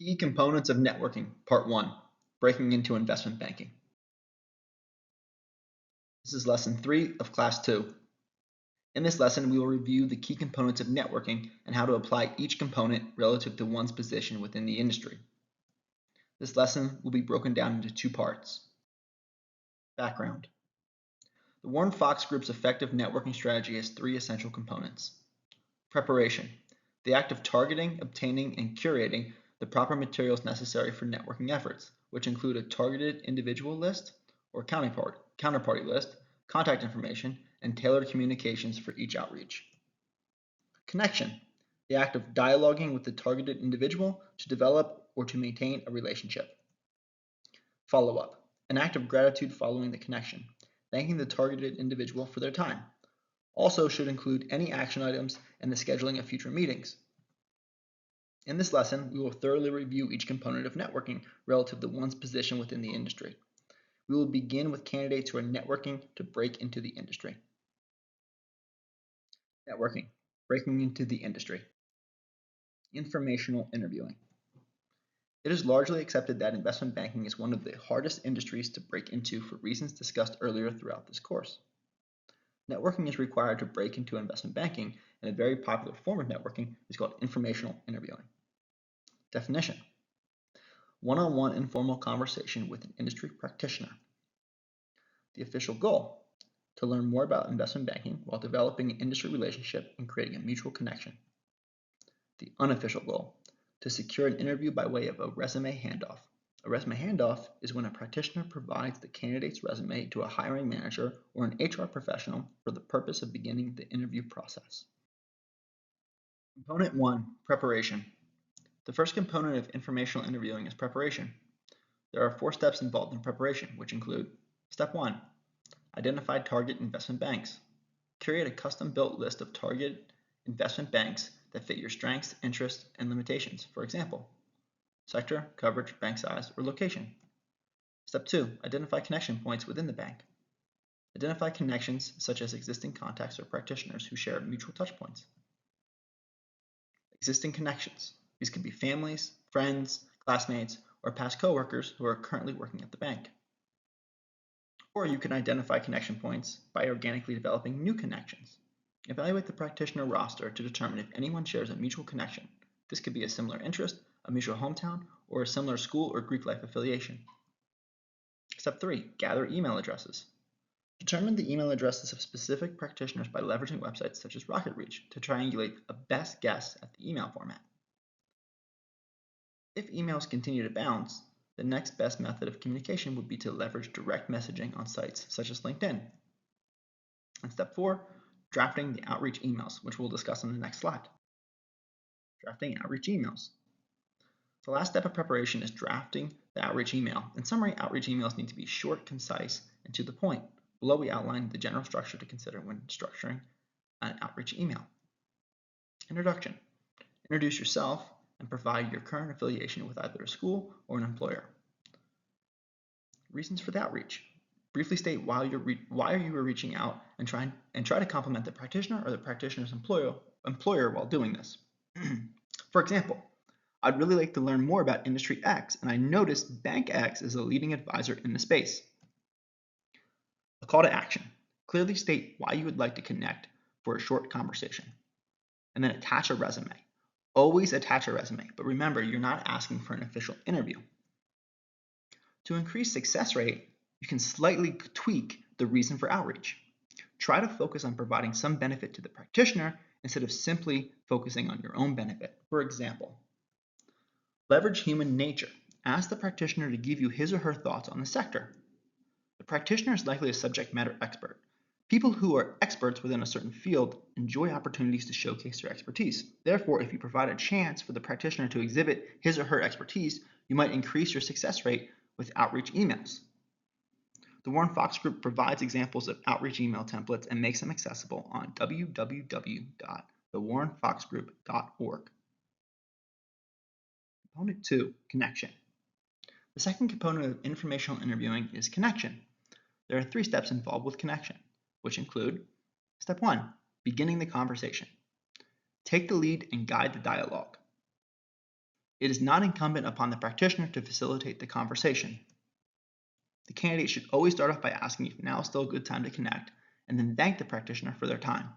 Key components of networking, Part 1, Breaking into Investment Banking. This is Lesson 3 of Class 2. In this lesson, we will review the key components of networking and how to apply each component relative to one's position within the industry. This lesson will be broken down into two parts. Background. The Warren Fox Group's effective networking strategy has three essential components. Preparation, the act of targeting, obtaining, and curating the proper materials necessary for networking efforts, which include a targeted individual list or counterparty list, contact information, and tailored communications for each outreach. Connection, the act of dialoguing with the targeted individual to develop or to maintain a relationship. Follow-up, an act of gratitude following the connection, thanking the targeted individual for their time. Also should include any action items and the scheduling of future meetings. In this lesson, we will thoroughly review each component of networking relative to one's position within the industry. We will begin with candidates who are networking to break into the industry. Networking, breaking into the industry. Informational interviewing. It is largely accepted that investment banking is one of the hardest industries to break into for reasons discussed earlier throughout this course. Networking is required to break into investment banking, and a very popular form of networking is called informational interviewing. Definition: one-on-one informal conversation with an industry practitioner. The official goal: to learn more about investment banking while developing an industry relationship and creating a mutual connection. The unofficial goal: to secure an interview by way of a resume handoff. A resume handoff is when a practitioner provides the candidate's resume to a hiring manager or an HR professional for the purpose of beginning the interview process. Component 1, Preparation. The first component of informational interviewing is preparation. There are 4 steps involved in preparation, which include: Step 1, identify target investment banks. Create a custom-built list of target investment banks that fit your strengths, interests, and limitations. For example, sector, coverage, bank size, or location. Step 2, identify connection points within the bank. Identify connections such as existing contacts or practitioners who share mutual touch points. Existing connections. These could be families, friends, classmates, or past coworkers who are currently working at the bank. Or you can identify connection points by organically developing new connections. Evaluate the practitioner roster to determine if anyone shares a mutual connection. This could be a similar interest, a mutual hometown, or a similar school or Greek life affiliation. Step 3, gather email addresses. Determine the email addresses of specific practitioners by leveraging websites such as RocketReach to triangulate a best guess at the email format. If emails continue to bounce, the next best method of communication would be to leverage direct messaging on sites such as LinkedIn. And step 4, drafting the outreach emails, which we'll discuss on the next slide. Drafting outreach emails. The last step of preparation is drafting the outreach email. In summary, outreach emails need to be short, concise, and to the point. Below we outline the general structure to consider when structuring an outreach email. Introduction. Introduce yourself and provide your current affiliation with either a school or an employer. Reasons for the outreach. Briefly state why you are reaching out and try to compliment the practitioner or the practitioner's employer while doing this. For example, I'd really like to learn more about Industry X, and I noticed Bank X is a leading advisor in the space. A call to action. Clearly state why you would like to connect for a short conversation. And then attach a resume. Always attach a resume, but remember, you're not asking for an official interview. To increase success rate, you can slightly tweak the reason for outreach. Try to focus on providing some benefit to the practitioner instead of simply focusing on your own benefit. For example, leverage human nature. Ask the practitioner to give you his or her thoughts on the sector. The practitioner is likely a subject matter expert. People who are experts within a certain field enjoy opportunities to showcase their expertise. Therefore, if you provide a chance for the practitioner to exhibit his or her expertise, you might increase your success rate with outreach emails. The Warren Fox Group provides examples of outreach email templates and makes them accessible on www.thewarrenfoxgroup.org. Component 2, Connection. The second component of informational interviewing is connection. There are 3 steps involved with connection, which include: Step 1, beginning the conversation. Take the lead and guide the dialogue. It is not incumbent upon the practitioner to facilitate the conversation. The candidate should always start off by asking if now is still a good time to connect, and then thank the practitioner for their time.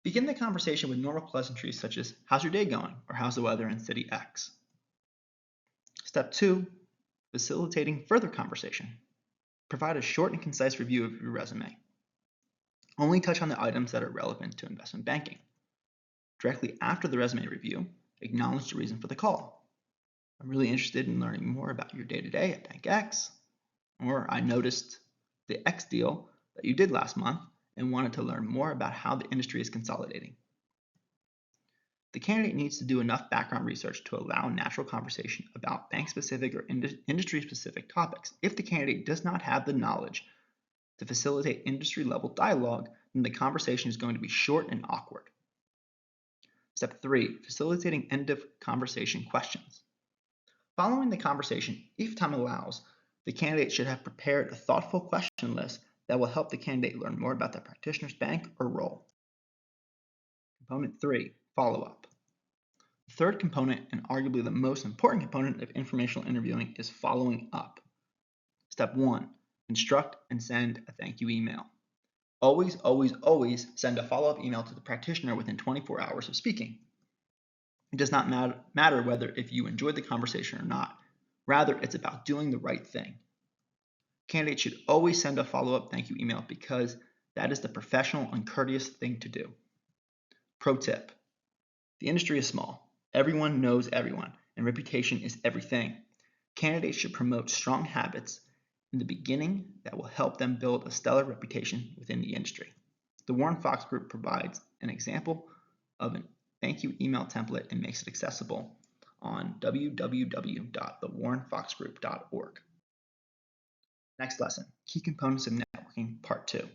Begin the conversation with normal pleasantries such as, "How's your day going?" or "How's the weather in city X?" Step 2, facilitating further conversation. Provide a short and concise review of your resume. Only touch on the items that are relevant to investment banking. Directly after the resume review, acknowledge the reason for the call. "I'm really interested in learning more about your day-to-day at Bank X," or "I noticed the X deal that you did last month and wanted to learn more about how the industry is consolidating." The candidate needs to do enough background research to allow natural conversation about bank-specific or industry-specific topics. If the candidate does not have the knowledge to facilitate industry-level dialogue, then the conversation is going to be short and awkward. Step 3, facilitating end-of-conversation questions. Following the conversation, if time allows, the candidate should have prepared a thoughtful question list that will help the candidate learn more about the practitioner's bank or role. Component 3, follow-up. The third component, and arguably the most important component of informational interviewing, is following up. Step 1, instruct and send a thank you email. Always, always, always send a follow-up email to the practitioner within 24 hours of speaking. It does not matter whether if you enjoyed the conversation or not. Rather, it's about doing the right thing. Candidates should always send a follow-up thank you email because that is the professional and courteous thing to do. Pro tip: the industry is small. Everyone knows everyone, and reputation is everything. Candidates should promote strong habits in the beginning that will help them build a stellar reputation within the industry. The Warren Fox Group provides an example of a thank you email template and makes it accessible on www.thewarrenfoxgroup.org. Next lesson, Key Components of Networking, Part 2.